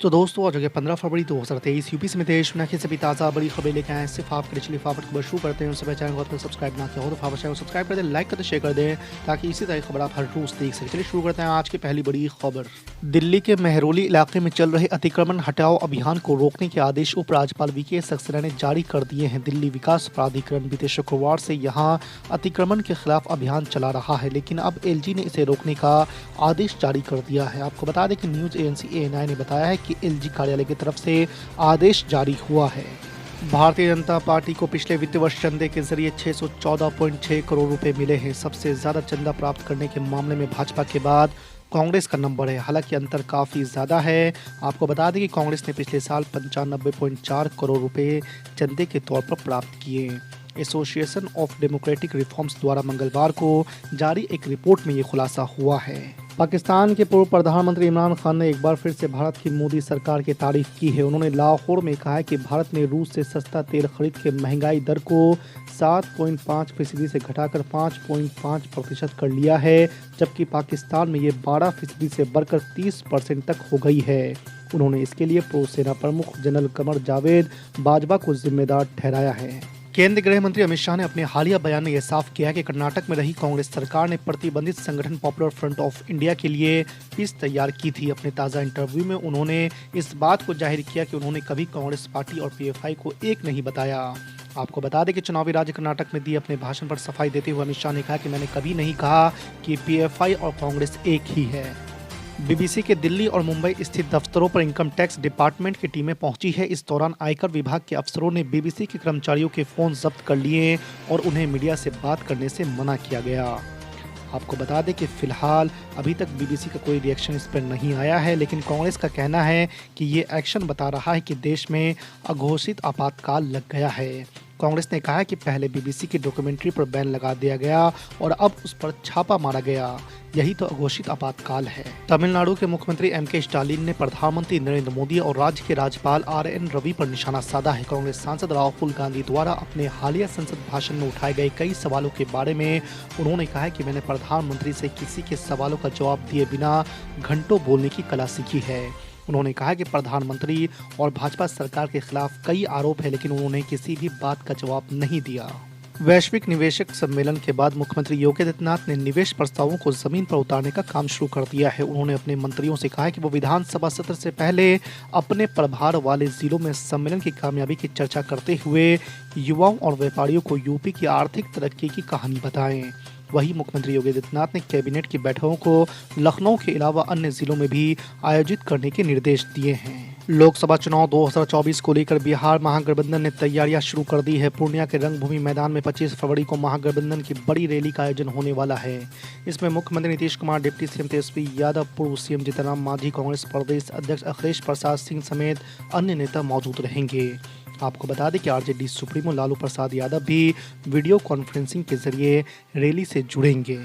तो दोस्तों आज हो गया 15 फरवरी 2023 यूपी समेत देश दुनिया की सभी ताज़ा बड़ी खबरें लेके आए सिर्फ आपके लिए। चलिए फटाफट खबर शुरू करते हैं। उससे पहले चैनल को आपने सब्सक्राइब ना किया हो तो फटाफट चैनल को सब्सक्राइब कर दें, लाइक कर दें, शेयर कर दें ताकि इसी तरह की खबर आप हर रोज देख सकें। चलिए शुरू करते हैं आज की पहली बड़ी खबर। दिल्ली के मेहरौली इलाके में चल रहे अतिक्रमण हटाओ अभियान को रोकने के आदेश उपराज्यपाल वीके सक्सेना ने जारी कर दिए हैं। दिल्ली विकास प्राधिकरण बीते शुक्रवार से यहाँ अतिक्रमण के खिलाफ अभियान चला रहा है, लेकिन अब एलजी ने इसे रोकने का आदेश जारी कर दिया है। आपको बता दें कि न्यूज एजेंसी एएनआई ने बताया है कि एलजी कार्यालय की तरफ से आदेश जारी हुआ है। भारतीय जनता पार्टी को पिछले वित्त वर्ष चंदे के जरिए 614.6 करोड़ रुपए मिले हैं। सबसे ज्यादा चंदा प्राप्त करने के मामले में भाजपा के बाद कांग्रेस का नंबर है। हालांकि अंतर काफी ज्यादा है। आपको बता दें कि कांग्रेस ने पिछले साल 95.4 करोड़ रुपए चंदे के तौर पर प्राप्त किए। एसोसिएशन ऑफ डेमोक्रेटिक रिफॉर्म्स द्वारा मंगलवार को जारी एक रिपोर्ट में ये खुलासा हुआ है। पाकिस्तान के पूर्व प्रधानमंत्री इमरान खान ने एक बार फिर से भारत की मोदी सरकार की तारीफ की है। उन्होंने लाहौर में कहा है कि भारत ने रूस से सस्ता तेल खरीद के महंगाई दर को 7.5% से घटाकर 5.5% कर लिया है, जबकि पाकिस्तान में ये 12% से बढ़कर 30% तक हो गई है। उन्होंने इसके लिए पूर्व सेना प्रमुख जनरल कमर जावेद बाजवा को जिम्मेदार ठहराया है। केंद्रीय गृह मंत्री अमित शाह ने अपने हालिया बयान में यह साफ किया है कि कर्नाटक में रही कांग्रेस सरकार ने प्रतिबंधित संगठन पॉपुलर फ्रंट ऑफ इंडिया के लिए पीस तैयार की थी। अपने ताज़ा इंटरव्यू में उन्होंने इस बात को जाहिर किया कि उन्होंने कभी कांग्रेस पार्टी और पीएफआई को एक नहीं बताया। आपको बता दें कि चुनावी राज्य कर्नाटक में दिए अपने भाषण पर सफाई देते हुए अमित शाह ने कहा कि मैंने कभी नहीं कहा कि पीएफआई और कांग्रेस एक ही है। बीबीसी के दिल्ली और मुंबई स्थित दफ्तरों पर इनकम टैक्स डिपार्टमेंट की टीमें पहुंची है। इस दौरान आयकर विभाग के अफसरों ने बीबीसी के कर्मचारियों के फोन जब्त कर लिए और उन्हें मीडिया से बात करने से मना किया गया। आपको बता दें कि फिलहाल अभी तक बीबीसी का कोई रिएक्शन इस पर नहीं आया है, लेकिन कांग्रेस का कहना है कि ये एक्शन बता रहा है कि देश में अघोषित आपातकाल लग गया है। कांग्रेस ने कहा कि पहले बीबीसी की डॉक्यूमेंट्री पर बैन लगा दिया गया और अब उस पर छापा मारा गया। यही तो अघोषित आपातकाल है। तमिलनाडु के मुख्यमंत्री एमके स्टालिन ने प्रधानमंत्री नरेंद्र मोदी और राज्य के राज्यपाल आरएन रवि पर निशाना साधा है। कांग्रेस सांसद राहुल गांधी द्वारा अपने हालिया संसद भाषण में उठाए गए कई सवालों के बारे में उन्होंने कहा कि मैंने प्रधानमंत्री से किसी के सवालों का जवाब दिए बिना घंटों बोलने की कला सीखी है। उन्होंने कहा कि प्रधानमंत्री और भाजपा सरकार के खिलाफ कई आरोप है, लेकिन उन्होंने किसी भी बात का जवाब नहीं दिया। वैश्विक निवेशक सम्मेलन के बाद मुख्यमंत्री योगी आदित्यनाथ ने निवेश प्रस्तावों को जमीन पर उतारने का काम शुरू कर दिया है। उन्होंने अपने मंत्रियों से कहा कि वो विधानसभा सत्र से पहले अपने प्रभार वाले जिलों में सम्मेलन की कामयाबी की चर्चा करते हुए युवाओं और व्यापारियों को यूपी की आर्थिक तरक्की की कहानी बताएं। वहीं मुख्यमंत्री योगी आदित्यनाथ ने कैबिनेट की बैठकों को लखनऊ के अलावा अन्य जिलों में भी आयोजित करने के निर्देश दिए हैं। लोकसभा चुनाव 2024 को लेकर बिहार महागठबंधन ने तैयारियां शुरू कर दी है। पूर्णिया के रंगभूमि मैदान में 25 फरवरी को महागठबंधन की बड़ी रैली का आयोजन होने वाला है। इसमें मुख्यमंत्री नीतीश कुमार, डिप्टी सीएम तेजस्वी यादव, पूर्व सीएम जीतनराम मांझी, कांग्रेस प्रदेश अध्यक्ष अखिलेश प्रसाद सिंह समेत अन्य नेता मौजूद रहेंगे। आपको बता दें कि आरजेडी सुप्रीमो लालू प्रसाद यादव भी वीडियो कॉन्फ्रेंसिंग के जरिए रैली से जुड़ेंगे।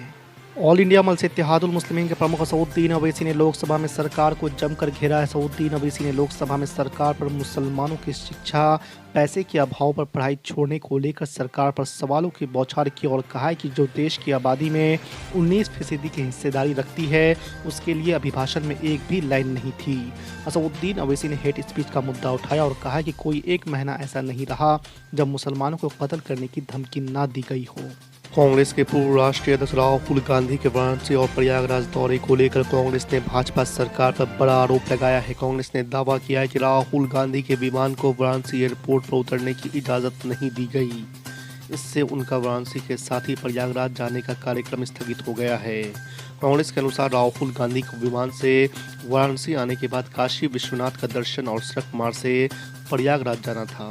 ऑल इंडिया मजलिस इत्तेहादुल मुस्लिमीन के प्रमुख असदुद्दीन ओवैसी ने लोकसभा में सरकार को जमकर घेरा है। असदुद्दीन ओवैसी ने लोकसभा में सरकार पर मुसलमानों की शिक्षा, पैसे के अभाव पर पढ़ाई छोड़ने को लेकर सरकार पर सवालों की बौछार की और कहा है कि जो देश की आबादी में 19% की हिस्सेदारी रखती है उसके लिए अभिभाषण में एक भी लाइन नहीं थी। असदुद्दीन ओवैसी ने हेट स्पीच का मुद्दा उठाया और कहा कि कोई एक महीना ऐसा नहीं रहा जब मुसलमानों को कत्ल करने की धमकी ना दी गई हो। कांग्रेस के पूर्व राष्ट्रीय अध्यक्ष राहुल गांधी के वाराणसी और प्रयागराज दौरे को लेकर कांग्रेस ने भाजपा सरकार पर बड़ा आरोप लगाया है। कांग्रेस ने दावा किया है कि राहुल गांधी के विमान को वाराणसी एयरपोर्ट पर उतरने की इजाज़त नहीं दी गई। इससे उनका वाराणसी के साथ ही प्रयागराज जाने का कार्यक्रम स्थगित हो गया है। कांग्रेस के अनुसार राहुल गांधी को विमान से वाराणसी आने के बाद काशी विश्वनाथ का दर्शन और सड़क मार्ग से प्रयागराज जाना था।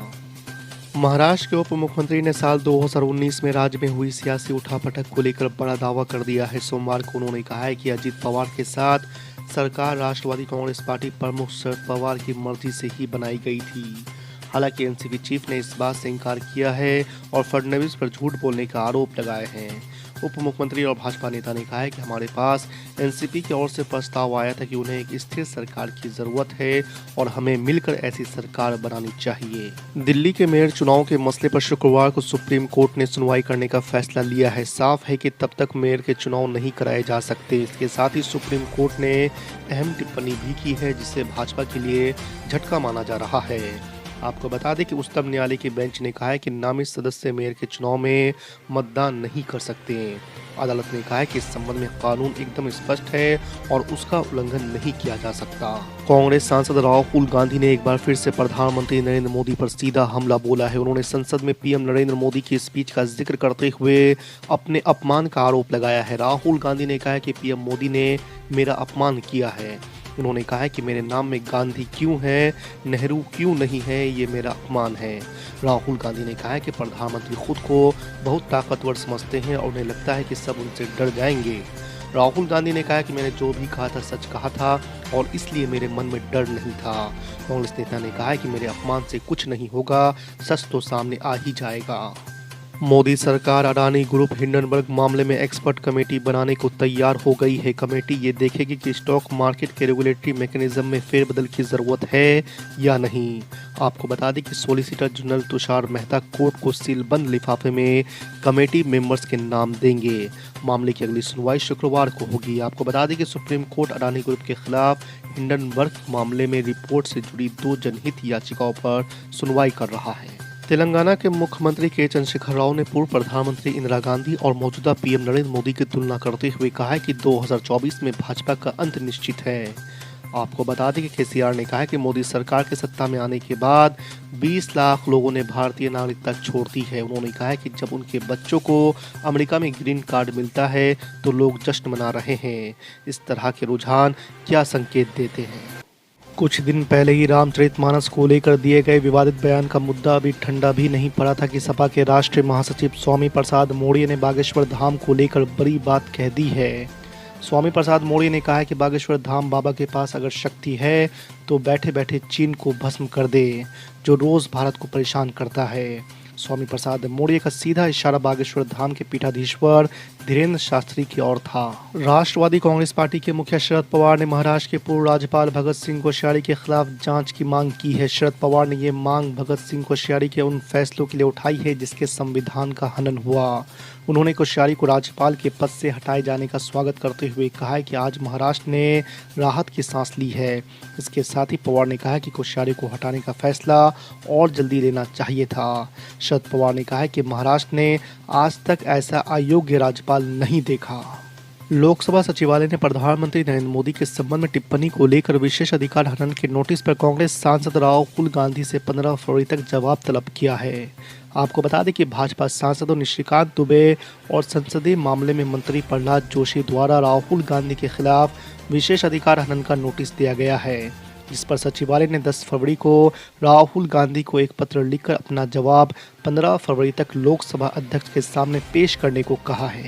महाराष्ट्र के उप मुख्यमंत्री ने साल 2019 में राज्य में हुई सियासी उठापटक को लेकर बड़ा दावा कर दिया है। सोमवार को उन्होंने कहा है कि अजित पवार के साथ सरकार राष्ट्रवादी कांग्रेस पार्टी प्रमुख शरद पवार की मर्जी से ही बनाई गई थी। हालांकि एनसीपी चीफ ने इस बात से इनकार किया है और फडणवीस पर झूठ बोलने का आरोप लगाए हैं। उप मुख्यमंत्री और भाजपा नेता ने कहा है कि हमारे पास एनसीपी की ओर से प्रस्ताव आया था कि उन्हें एक स्थिर सरकार की जरूरत है और हमें मिलकर ऐसी सरकार बनानी चाहिए। दिल्ली के मेयर चुनाव के मसले पर शुक्रवार को सुप्रीम कोर्ट ने सुनवाई करने का फैसला लिया है। साफ है कि तब तक मेयर के चुनाव नहीं कराए जा सकते। इसके साथ ही सुप्रीम कोर्ट ने अहम टिप्पणी भी की है जिसे भाजपा के लिए झटका माना जा रहा है। आपको बता दें कि उच्चतम न्यायालय की बेंच ने कहा है कि नामित सदस्य मेयर के चुनाव में मतदान नहीं कर सकते। अदालत ने कहा है कि इस संबंध में कानून एकदम स्पष्ट है और उसका उल्लंघन नहीं किया जा सकता। कांग्रेस सांसद राहुल गांधी ने एक बार फिर से प्रधानमंत्री नरेंद्र मोदी पर सीधा हमला बोला है। उन्होंने संसद में पीएम नरेंद्र मोदी की स्पीच का जिक्र करते हुए अपने अपमान का आरोप लगाया है। राहुल गांधी ने कहा है कि पीएम मोदी ने मेरा अपमान किया है। उन्होंने कहा है कि मेरे नाम में गांधी क्यों है, नेहरू क्यों नहीं है, ये मेरा अपमान है। राहुल गांधी ने कहा है कि प्रधानमंत्री खुद को बहुत ताकतवर समझते हैं और उन्हें लगता है कि सब उनसे डर जाएंगे। राहुल गांधी ने कहा कि मैंने जो भी कहा था सच कहा था और इसलिए मेरे मन में डर नहीं था। कांग्रेस नेता ने कहा है कि मेरे अपमान से कुछ नहीं होगा, सच तो सामने आ ही जाएगा। मोदी सरकार अडानी ग्रुप हिंडनबर्ग मामले में एक्सपर्ट कमेटी बनाने को तैयार हो गई है। कमेटी ये देखेगी कि स्टॉक मार्केट के रेगुलेटरी मैकेनिज्म में फेरबदल की जरूरत है या नहीं। आपको बता दें कि solicitor general Tushar Mehta court को सीलबंद लिफाफे में कमेटी मेंबर्स के नाम देंगे। मामले की अगली सुनवाई शुक्रवार को होगी। आपको बता दें कि सुप्रीम कोर्ट अडानी ग्रुप के खिलाफ हिंडनबर्ग मामले में रिपोर्ट से जुड़ी 2 जनहित याचिकाओं पर सुनवाई कर रहा है। तेलंगाना के मुख्यमंत्री के चंद्रशेखर राव ने पूर्व प्रधानमंत्री इंदिरा गांधी और मौजूदा पीएम नरेंद्र मोदी की तुलना करते हुए कहा है कि 2024 में भाजपा का अंत निश्चित है। आपको बता दें कि केसीआर ने कहा है कि मोदी सरकार के सत्ता में आने के बाद 20 लाख लोगों ने भारतीय नागरिकता छोड़ दी है। उन्होंने कहा है कि जब उनके बच्चों को अमेरिका में ग्रीन कार्ड मिलता है तो लोग जश्न मना रहे हैं। इस तरह के रुझान क्या संकेत देते हैं? कुछ दिन पहले ही रामचरितमानस को लेकर दिए गए विवादित बयान का मुद्दा अभी ठंडा भी नहीं पड़ा था कि सपा के राष्ट्रीय महासचिव स्वामी प्रसाद मौर्य ने बागेश्वर धाम को लेकर बड़ी बात कह दी है। स्वामी प्रसाद मौर्य ने कहा है कि बागेश्वर धाम बाबा के पास अगर शक्ति है तो बैठे बैठे चीन को भस्म कर दे, जो रोज भारत को परेशान करता है। स्वामी प्रसाद मौर्य का सीधा इशारा बागेश्वर धाम के पीठाधीश्वर धीरेन्द्र शास्त्री की ओर था। राष्ट्रवादी कांग्रेस पार्टी के मुखिया शरद पवार ने महाराष्ट्र के पूर्व राज्यपाल भगत सिंह कोश्यारी के खिलाफ जांच की मांग की है। शरद पवार ने ये मांग भगत सिंह कोश्यारी के उन फैसलों के लिए उठाई है जिसके संविधान का हनन हुआ। उन्होंने कोश्यारी को राज्यपाल के पद से हटाए जाने का स्वागत करते हुए कहा है कि आज महाराष्ट्र ने राहत की सांस ली है। इसके साथ ही पवार ने कहा कि कोश्यारी को हटाने का फैसला और जल्दी लेना चाहिए था। शरद पवार ने कहा कि महाराष्ट्र ने आज तक ऐसा अयोग्य राज्यपाल नहीं देखा। लोकसभा सचिवालय ने प्रधानमंत्री नरेंद्र मोदी के संबंध में टिप्पणी को लेकर विशेष अधिकार हनन के नोटिस पर कांग्रेस सांसद राहुल गांधी से 15 फरवरी तक जवाब तलब किया है। आपको बता दें कि भाजपा सांसदों निशिकांत दुबे और संसदीय मामले में मंत्री प्रहलाद जोशी द्वारा राहुल गांधी के खिलाफ विशेष अधिकार हनन का नोटिस दिया गया है, जिस पर सचिवालय ने 10 फरवरी को राहुल गांधी को एक पत्र लिखकर अपना जवाब 15 फरवरी तक लोकसभा अध्यक्ष के सामने पेश करने को कहा है।